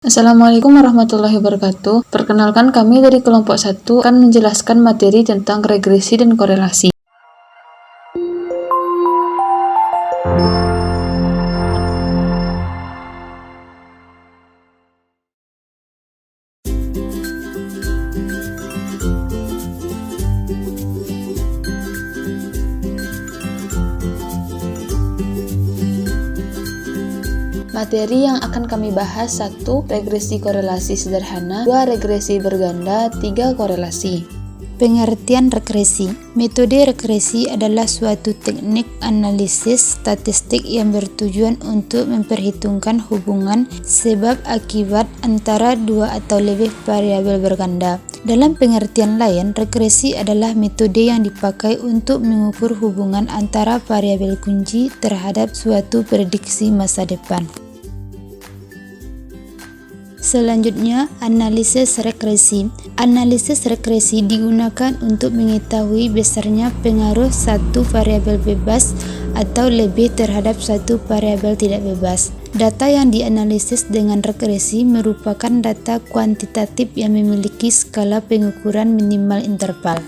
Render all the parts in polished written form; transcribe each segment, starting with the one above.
Assalamualaikum warahmatullahi wabarakatuh. Perkenalkan, kami dari kelompok 1 akan menjelaskan materi tentang regresi dan korelasi. Materi yang akan kami bahas: 1. Regresi korelasi sederhana, 2. Regresi berganda, 3. Korelasi. Pengertian regresi. Metode regresi adalah suatu teknik analisis statistik yang bertujuan untuk memperhitungkan hubungan sebab akibat antara dua atau lebih variabel berganda. Dalam pengertian lain, regresi adalah metode yang dipakai untuk mengukur hubungan antara variabel kunci terhadap suatu prediksi masa depan. Selanjutnya, analisis regresi. Analisis regresi digunakan untuk mengetahui besarnya pengaruh satu variabel bebas atau lebih terhadap satu variabel tidak bebas. Data yang dianalisis dengan regresi merupakan data kuantitatif yang memiliki skala pengukuran minimal interval.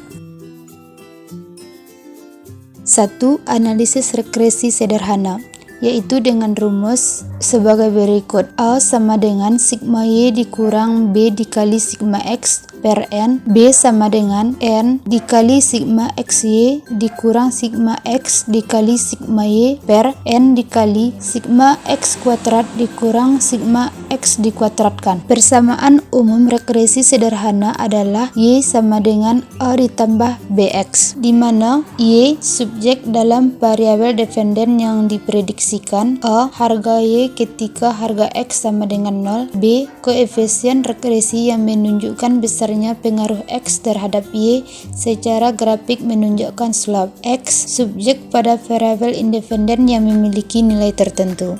1. Analisis regresi sederhana, yaitu dengan rumus sebagai berikut: A sama dengan sigma Y dikurang B dikali sigma X per N, B sama dengan N dikali sigma XY dikurang sigma X dikali sigma Y per N dikali sigma X kuadrat dikurang sigma X dikuadratkan. Persamaan umum regresi sederhana adalah Y sama dengan A ditambah BX, di mana Y subjek dalam variabel dependen yang diprediksikan, A harga Y ketika harga X sama dengan 0, B koefisien regresi yang menunjukkan besarnya pengaruh X terhadap Y secara grafik menunjukkan slope, X subjek pada variabel independen yang memiliki nilai tertentu.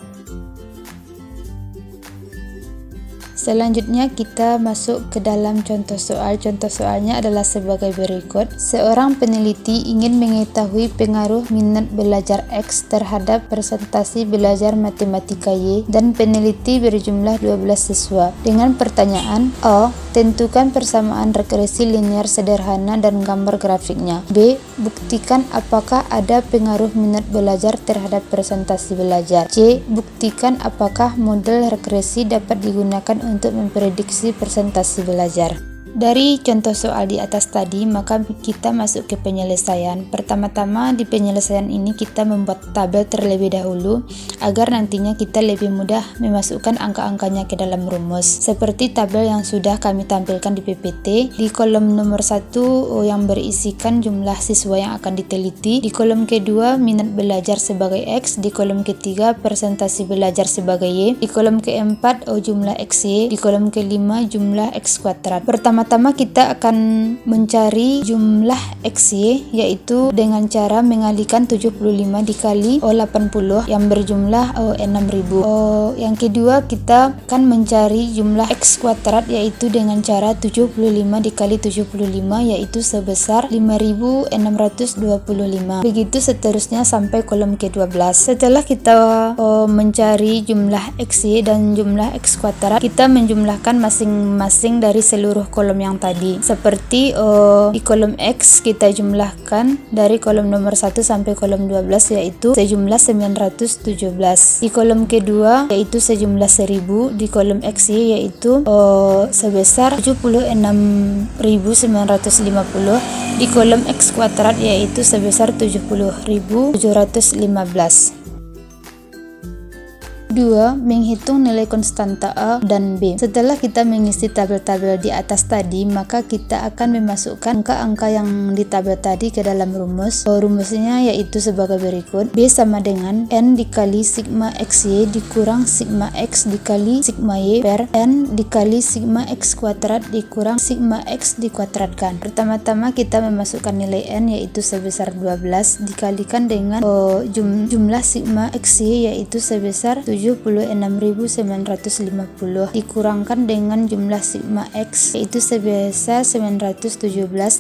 Selanjutnya kita masuk ke dalam contoh soal. Contoh soalnya adalah sebagai berikut. Seorang peneliti ingin mengetahui pengaruh minat belajar X terhadap presentasi belajar matematika Y, dan peneliti berjumlah 12 siswa. Dengan pertanyaan: A. Tentukan persamaan regresi linear sederhana dan gambar grafiknya. B. Buktikan apakah ada pengaruh minat belajar terhadap presentasi belajar. C. Buktikan apakah model regresi dapat digunakan untuk memprediksi presentasi belajar. Dari contoh soal di atas tadi, maka kita masuk ke penyelesaian. Pertama-tama di penyelesaian ini kita membuat tabel terlebih dahulu agar nantinya kita lebih mudah memasukkan angka-angkanya ke dalam rumus. Seperti tabel yang sudah kami tampilkan di PPT. Di kolom nomor 1 yang berisikan jumlah siswa yang akan diteliti, di kolom kedua minat belajar sebagai X, di kolom ketiga presentasi belajar sebagai Y, di kolom keempat jumlah XY, di kolom kelima jumlah X kuadrat. Pertama kita akan mencari jumlah XY, yaitu dengan cara mengalihkan 75 dikali 80 yang berjumlah 6000. Yang kedua kita akan mencari jumlah X kuadrat, yaitu dengan cara 75 dikali 75, yaitu sebesar 5625. Begitu seterusnya sampai kolom ke-12. Setelah kita mencari jumlah XY dan jumlah X kuadrat, kita menjumlahkan masing-masing dari seluruh kolom yang tadi. Seperti di kolom X kita jumlahkan dari kolom nomor 1 sampai kolom 12, yaitu sejumlah 917. Di kolom kedua yaitu sejumlah 1000, di kolom XY yaitu sebesar 76.950, di kolom X kuadrat yaitu sebesar 70.715. 2. Menghitung nilai konstanta A dan B. Setelah kita mengisi tabel-tabel di atas tadi, maka kita akan memasukkan angka-angka yang di tabel tadi ke dalam rumus. Rumusnya yaitu sebagai berikut: B sama dengan N dikali sigma XY dikurang sigma X dikali sigma Y per N dikali sigma X kuadrat dikurang sigma X dikuadratkan. Pertama-tama kita memasukkan nilai N yaitu sebesar 12 dikalikan dengan jumlah sigma XY yaitu sebesar 7 76.950 dikurangkan dengan jumlah sigma X yaitu sebesar 917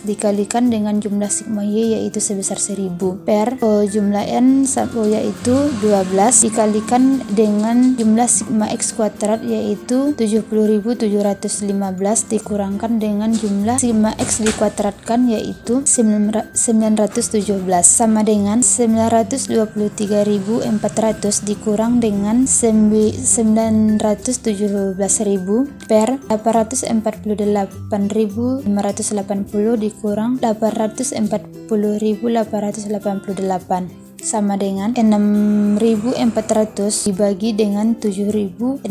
dikalikan dengan jumlah sigma Y yaitu sebesar 1000 per jumlah N yaitu 12 dikalikan dengan jumlah sigma X kuadrat yaitu 70.715 dikurangkan dengan jumlah sigma X dikuadratkan yaitu 917 sama dengan 923.400 dikurang dengan 917.000 per 848.580 dikurang 840.888 sama dengan 6.400 dibagi dengan 7.691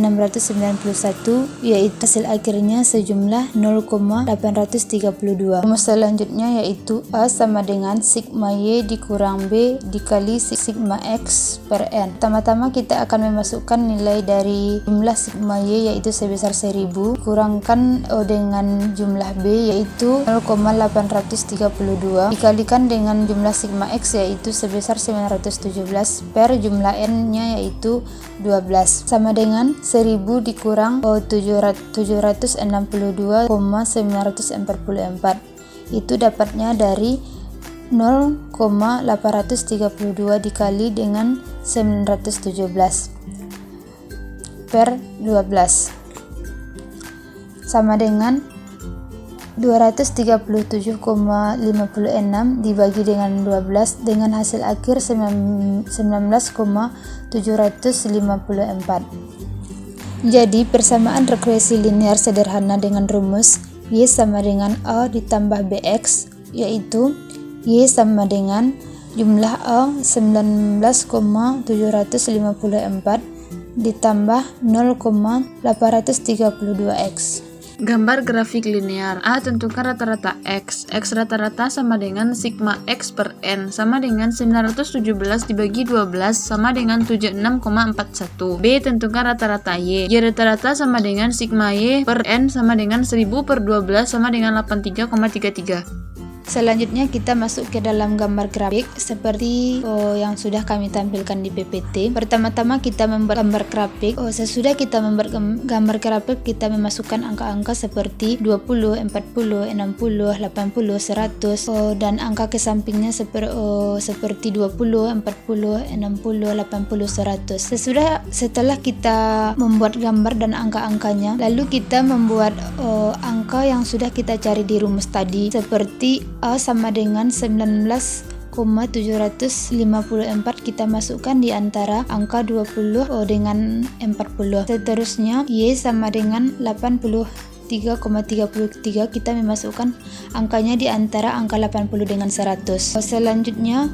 yaitu hasil akhirnya sejumlah 0,832. Rumus selanjutnya yaitu A sama dengan sigma Y dikurang B dikali sigma X per N. Pertama-tama kita akan memasukkan nilai dari jumlah sigma Y yaitu sebesar 1000 kurangkan dengan jumlah B yaitu 0,832 dikalikan dengan jumlah sigma X yaitu sebesar 917 per jumlah N-nya yaitu 12 sama dengan 1000 dikurang 762,944 itu dapatnya dari 0,832 dikali dengan 917 per 12 sama dengan 237,56 dibagi dengan 12 dengan hasil akhir 19,754. Jadi persamaan regresi linear sederhana dengan rumus Y sama dengan A ditambah BX yaitu Y sama dengan jumlah A 19,754 ditambah 0,832X. Gambar grafik linear. A. Tentukan rata-rata X. X rata-rata sama dengan sigma X per N sama dengan 917 dibagi 12 sama dengan 76,41. B. Tentukan rata-rata Y. Y rata-rata sama dengan sigma Y per N sama dengan 1000 per 12 sama dengan 83,33. Selanjutnya kita masuk ke dalam gambar grafik seperti yang sudah kami tampilkan di PPT. Pertama-tama kita membuat gambar grafik. Sesudah kita membuat gambar grafik, kita memasukkan angka-angka seperti 20, 40, 60, 80, 100 dan angka ke sampingnya seperti 20, 40, 60, 80, 100. Setelah kita membuat gambar dan angka-angkanya, lalu kita membuat angka yang sudah kita cari di rumus tadi seperti A sama dengan 19,754 kita masukkan di antara angka 20 dengan 40. Seterusnya Y sama dengan 83,33 kita memasukkan angkanya di antara angka 80 dengan 100. Selanjutnya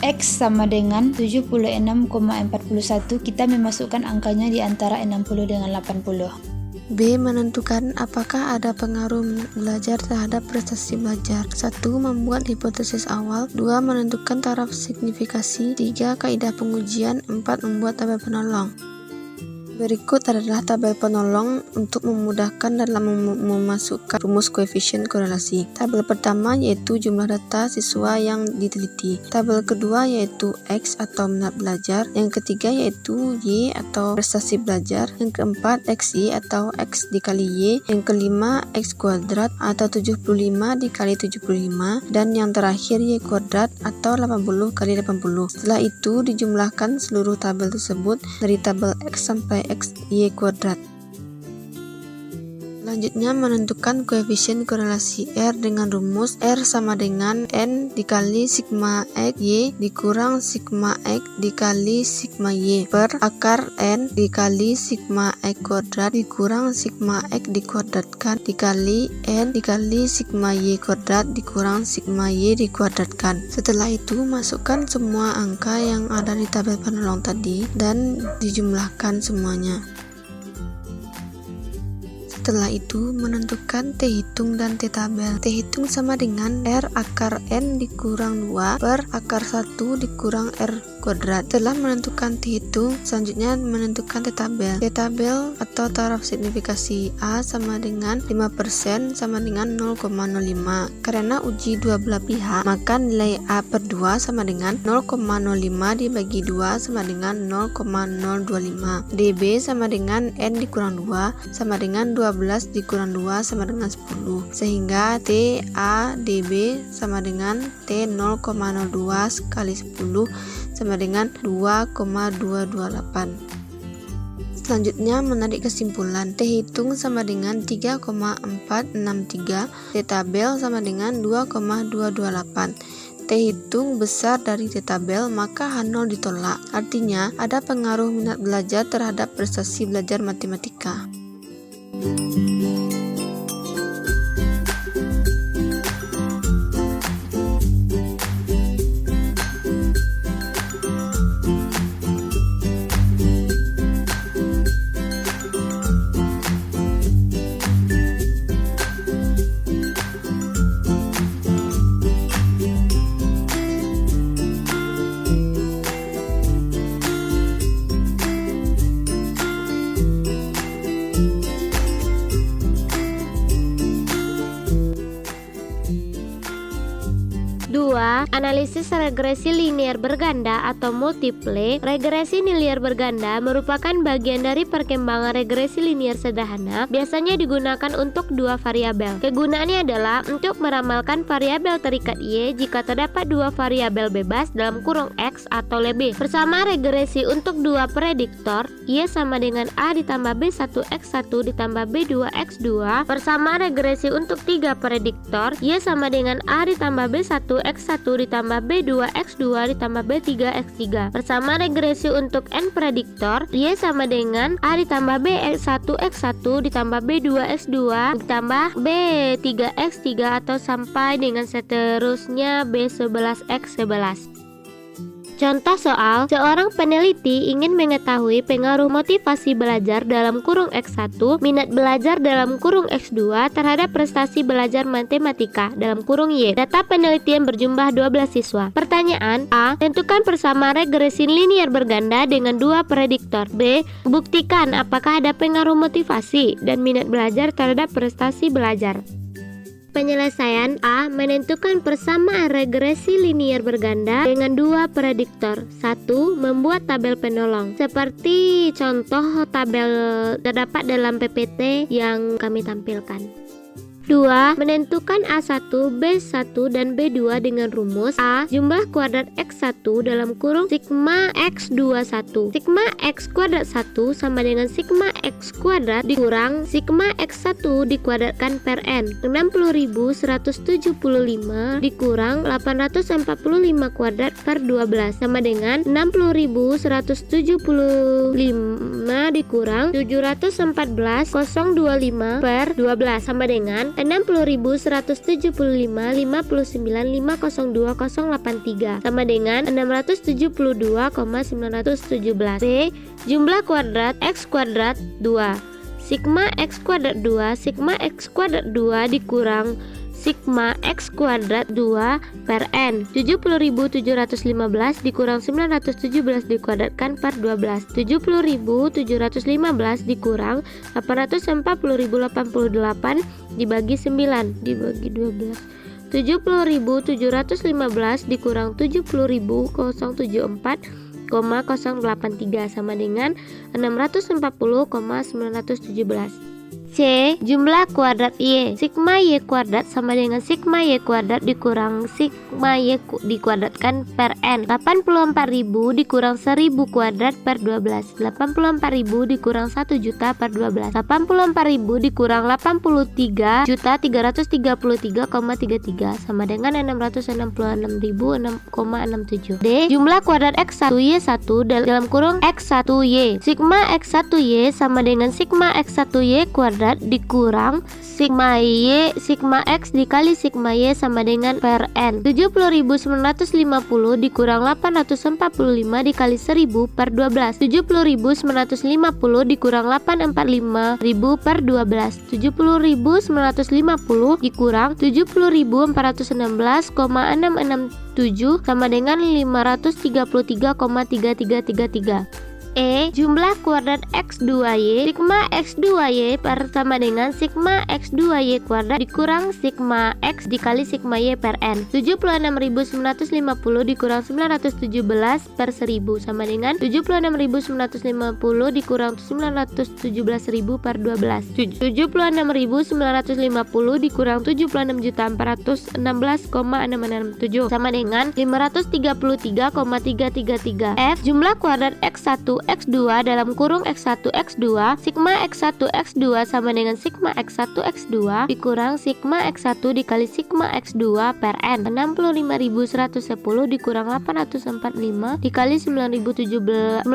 X sama dengan 76,41 kita memasukkan angkanya di antara 60 dengan 80. B. Menentukan apakah ada pengaruh belajar terhadap prestasi belajar. 1. Membuat hipotesis awal. 2. Menentukan taraf signifikasi. 3. Kaidah pengujian. 4. Membuat tabel penolong. Berikut adalah tabel penolong untuk memudahkan dalam memasukkan rumus koefisien korelasi. Tabel pertama yaitu jumlah data siswa yang diteliti. Tabel kedua yaitu X atau minat belajar. Yang ketiga yaitu Y atau prestasi belajar. Yang keempat XY atau X dikali Y. Yang kelima X kuadrat atau 75 dikali 75. Dan yang terakhir Y kuadrat atau 80 kali 80. Setelah itu dijumlahkan seluruh tabel tersebut dari tabel X sampai X Y kuadrat. Selanjutnya menentukan koefisien korelasi R dengan rumus R sama dengan N dikali sigma X Y dikurang sigma X dikali sigma Y per akar N dikali sigma X kuadrat dikurang sigma X dikuadratkan dikali N dikali sigma Y kuadrat dikurang sigma Y dikuadratkan. Setelah itu masukkan semua angka yang ada di tabel penolong tadi dan dijumlahkan semuanya. Setelah itu menentukan T hitung dan T tabel. T hitung sama dengan R akar N dikurang 2 per akar 1 dikurang R kuadrat. Setelah menentukan T hitung, selanjutnya menentukan T tabel. T tabel atau taraf signifikasi A sama dengan 5% sama dengan 0,05. Karena uji dua belah pihak, maka nilai A per 2 sama dengan 0,05 dibagi 2 sama dengan 0,025. DB sama dengan N dikurang 2 sama dengan 12 dikurang 2 sama dengan 10. Sehingga T A DB sama dengan T 0,02 kali 10 sama dengan 2,228. Selanjutnya menarik kesimpulan. T hitung sama dengan 3,463. T tabel sama dengan 2,228. T hitung besar dari T tabel, maka H0 ditolak. Artinya ada pengaruh minat belajar terhadap prestasi belajar matematika. Analisis regresi linear berganda atau multiple. Regresi linear berganda merupakan bagian dari perkembangan regresi linear sederhana, biasanya digunakan untuk dua variabel. Kegunaannya adalah untuk meramalkan variabel terikat Y jika terdapat dua variabel bebas dalam kurung X atau lebih. Bersama regresi untuk dua prediktor, Y sama dengan A ditambah B1X1 ditambah B2X2. Bersama regresi untuk tiga prediktor, Y sama dengan A ditambah B1X1 ditambah B2X2 ditambah B3X3. Bersama regresi untuk N prediktor, Y sama dengan A ditambah B1X1 ditambah B2X2 ditambah B3X3 atau sampai dengan seterusnya B11X11. Contoh soal, seorang peneliti ingin mengetahui pengaruh motivasi belajar dalam kurung X1, minat belajar dalam kurung X2 terhadap prestasi belajar matematika dalam kurung Y. Data penelitian berjumlah 12 siswa. Pertanyaan A. Tentukan persamaan regresi linear berganda dengan dua prediktor. B. Buktikan apakah ada pengaruh motivasi dan minat belajar terhadap prestasi belajar. Penyelesaian A. Menentukan persamaan regresi linear berganda dengan dua prediktor. 1. Membuat tabel penolong seperti contoh tabel terdapat dalam PPT yang kami tampilkan. 2. Menentukan A1, B1, dan B2 dengan rumus A. Jumlah kuadrat X1 dalam kurung sigma X21. Sigma X kuadrat 1 sama dengan sigma X kuadrat dikurang sigma X1 dikuadratkan per N. 60.175 dikurang 845 kuadrat per 12 sama dengan 60.175 dikurang 714.025 per 12 sama dengan 60.175 59.502.083 sama dengan 672,917. B. Jumlah kuadrat X kuadrat 2. Sigma X kuadrat 2 sigma X kuadrat 2 dikurang sigma X kuadrat 2 per N. 70.715 dikurang 917 dikuadratkan per 12. 70.715 dikurang 840.088 dibagi 9 dibagi 12. 70.715 dikurang 70.074,083 sama dengan 640,917. C. Jumlah kuadrat Y. Sigma Y kuadrat sama dengan sigma Y kuadrat dikurang sigma Y dikuadratkan per N. 84.000 dikurang 1.000 kuadrat per 12. 84.000 dikurang 1 juta per 12. 84.000 dikurang 83.333,33 sama dengan 666.006,67. D. Jumlah kuadrat X1 Y1 dalam kurung X1 Y. Sigma X1 Y sama dengan sigma X1 Y kuadrat kuadrat dikurang sigma Y sigma X dikali sigma Y sama dengan per N. 70.950 dikurang 845 dikali 1000 per 12. 70.950 dikurang 845.000 per 12. 70.950 dikurang 70.416,667 sama dengan 533,3333. Jumlah kuadrat X2Y sigma X2Y sama dengan sigma X2Y kuadrat dikurang sigma X dikali sigma Y per N. 76.950 dikurang 917 per 1000 sama dengan 76.950 dikurang 917.000 per 12. 76.950 dikurang 76.416,667 sama dengan 533,333. Jumlah kuadrat X1 X2 dalam kurung X1 X2 sigma X1 X2 sama dengan sigma X1 X2 dikurang sigma X1 dikali sigma X2 per N. 65.110 dikurang 845 dikali 917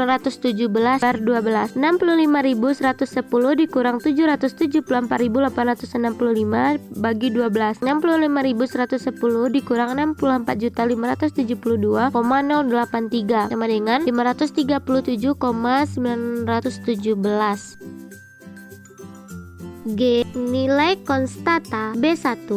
per 12. 65.110 dikurang 774.865 bagi 12. 65.110 dikurang 64.572,083 sama dengan 537,917. G. Nilai konstanta B1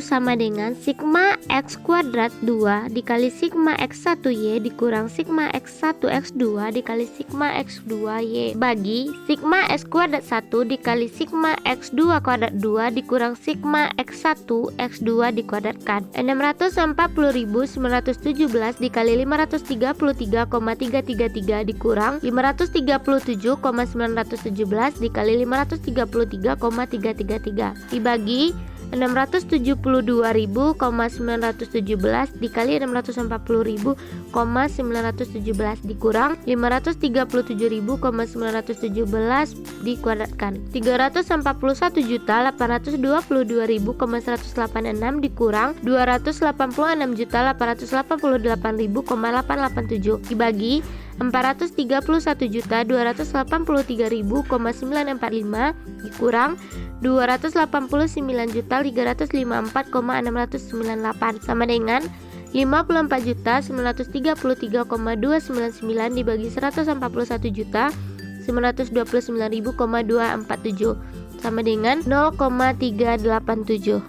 sama dengan sigma X kuadrat 2 dikali sigma X1Y dikurang sigma X1 X2 dikali sigma X2Y bagi sigma X kuadrat 1 dikali sigma X2 kuadrat 2 dikurang sigma X1 X2 dikuadratkan. 640.917 dikali 533,333 dikurang 537,917 dikali 533,333 dibagi 672.917 dikali 640.917 dikurang 537.917 dikuadratkan. 341.822.186 dikurang 286.888.887 dibagi 431.283.945 dikurang 289.354,698 sama dengan 54.933,299 dibagi 141.929.247 sama dengan 0,387.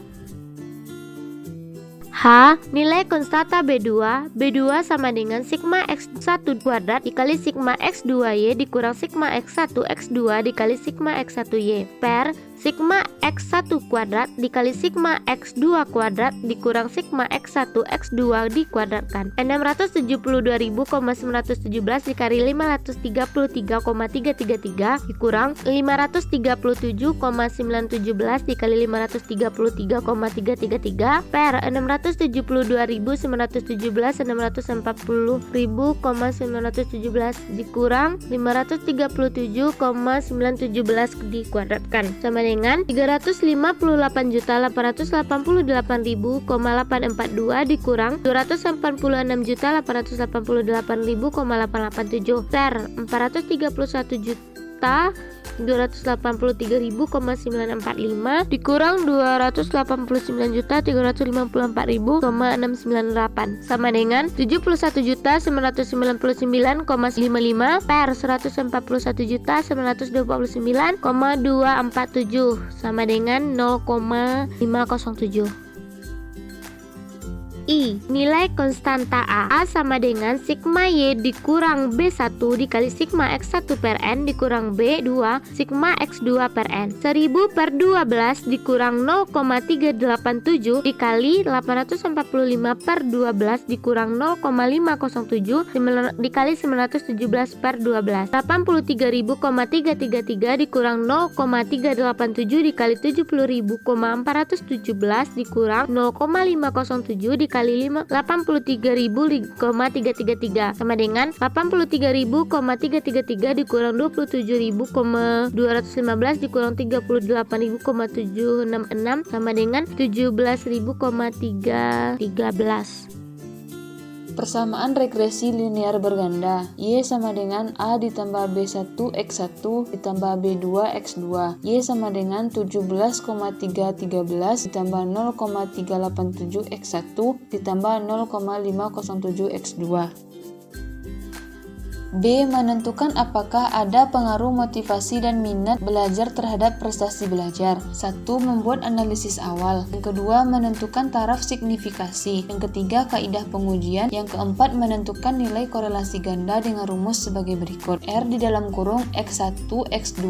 H. Nilai konstanta B2 sama dengan sigma X1 kuadrat dikali sigma X2Y dikurang sigma X1 X2 dikali sigma X1Y per sigma X1 kuadrat dikali sigma X2 kuadrat dikurang sigma X1 X2 dikuadratkan. 672.917 dikali 533,333 dikurang 537,917 dikali 533,333 per 672.917 640.917 dikurang 537,917 dikuadratkan sama dengan 358.888.842 dikurang 286.888.887 per 431.283.945 dikurang 289.354.698 sama dengan 71.999,55 per 141.929,247 sama dengan 0,507. I. Nilai konstanta A sama dengan sigma Y dikurang B1 dikali sigma X1 per N dikurang B2 sigma X2 per N. 1000 per 12 dikurang 0,387 dikali 845 per 12 dikurang 0,507 dikali 917 per 12. 83.333 dikurang 0,387 dikali 70.417 dikurang 0,507 dikali 83.000,333 sama dengan 83.000,333 dikurang 27.215 dikurang 38.000,766 sama dengan 17.000,313. Persamaan regresi linear berganda. Y sama dengan A ditambah B1 X1 ditambah B2 X2. Y sama dengan 17,313 ditambah 0,387 X1 ditambah 0,507 X2. B. Menentukan apakah ada pengaruh motivasi dan minat belajar terhadap prestasi belajar. 1. Membuat analisis awal. Yang kedua, menentukan taraf signifikasi. Yang ketiga, kaidah pengujian. Yang keempat, menentukan nilai korelasi ganda dengan rumus sebagai berikut. R di dalam kurung X1 X2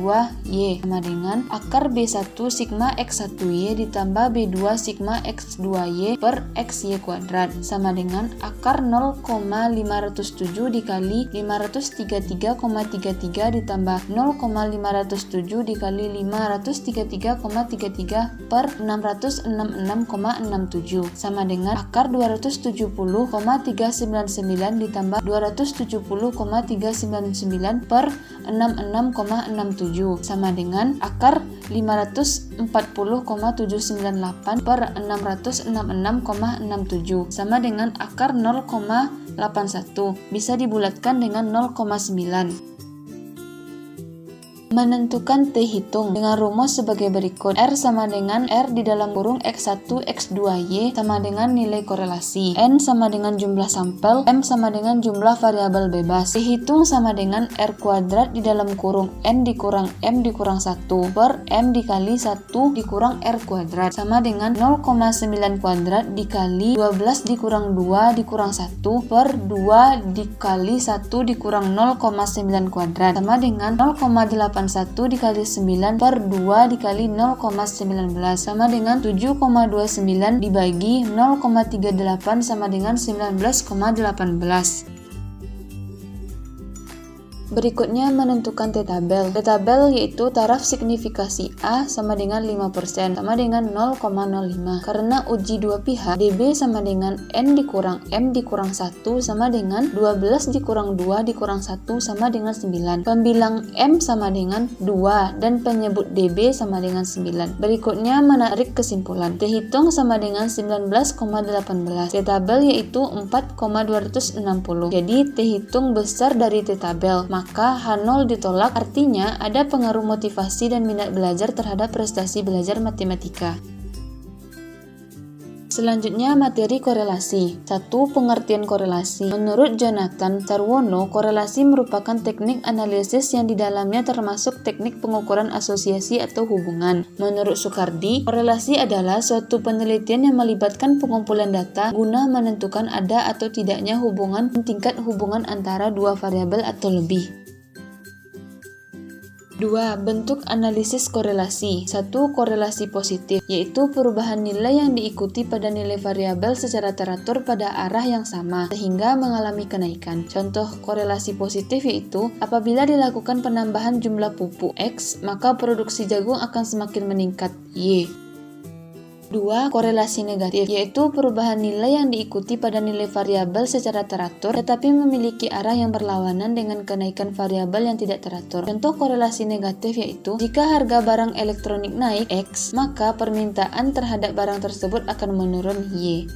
Y sama dengan akar B1 sigma X1Y ditambah B2 sigma X2Y per XY kuadrat sama dengan akar 0,507 dikali 533,33 ditambah 0,507 dikali 533,33 per 666,67 sama dengan akar 270,399 ditambah 270,399 per 66,67 sama dengan akar 540,798 per 666,67 sama dengan akar 0,81 bisa dibulatkan dengan 0,9. Menentukan T hitung dengan rumus sebagai berikut. R sama dengan R di dalam kurung X1 X2Y sama dengan nilai korelasi. N sama dengan jumlah sampel. M sama dengan jumlah variabel bebas. T hitung sama dengan R kuadrat di dalam kurung N dikurang M dikurang 1 per M dikali 1 dikurang R kuadrat sama dengan 0,9 kuadrat dikali 12 dikurang 2 dikurang 1 per 2 dikali 1 dikurang 0,9 kuadrat sama dengan 0,81 dikali 9 per 2 dikali 0,19 sama dengan 7,29 dibagi 0,38 sama dengan 19,18. Berikutnya menentukan T-tabel. T-tabel yaitu taraf signifikasi A sama dengan 5% sama dengan 0,05. Karena uji dua pihak, DB sama dengan N dikurang M dikurang 1 sama dengan 12 dikurang 2 dikurang 1 sama dengan 9. Pembilang M sama dengan 2 dan penyebut DB sama dengan 9. Berikutnya menarik kesimpulan. T hitung sama dengan 19,18. T-tabel yaitu 4,260. Jadi T hitung besar dari T-tabel. Maka H0 ditolak, artinya ada pengaruh motivasi dan minat belajar terhadap prestasi belajar matematika. Selanjutnya materi korelasi. 1. Pengertian korelasi. Menurut Jonathan Sarwono, korelasi merupakan teknik analisis yang di dalamnya termasuk teknik pengukuran asosiasi atau hubungan. Menurut Soekardi, korelasi adalah suatu penelitian yang melibatkan pengumpulan data guna menentukan ada atau tidaknya hubungan tingkat hubungan antara dua variabel atau lebih. 2. Bentuk analisis korelasi. 1. Korelasi positif, yaitu perubahan nilai yang diikuti pada nilai variabel secara teratur pada arah yang sama, sehingga mengalami kenaikan. Contoh korelasi positif yaitu, apabila dilakukan penambahan jumlah pupuk X, maka produksi jagung akan semakin meningkat Y. 2. Korelasi negatif, yaitu perubahan nilai yang diikuti pada nilai variabel secara teratur tetapi memiliki arah yang berlawanan dengan kenaikan variabel yang tidak teratur. Contoh korelasi negatif yaitu, jika harga barang elektronik naik X, maka permintaan terhadap barang tersebut akan menurun Y.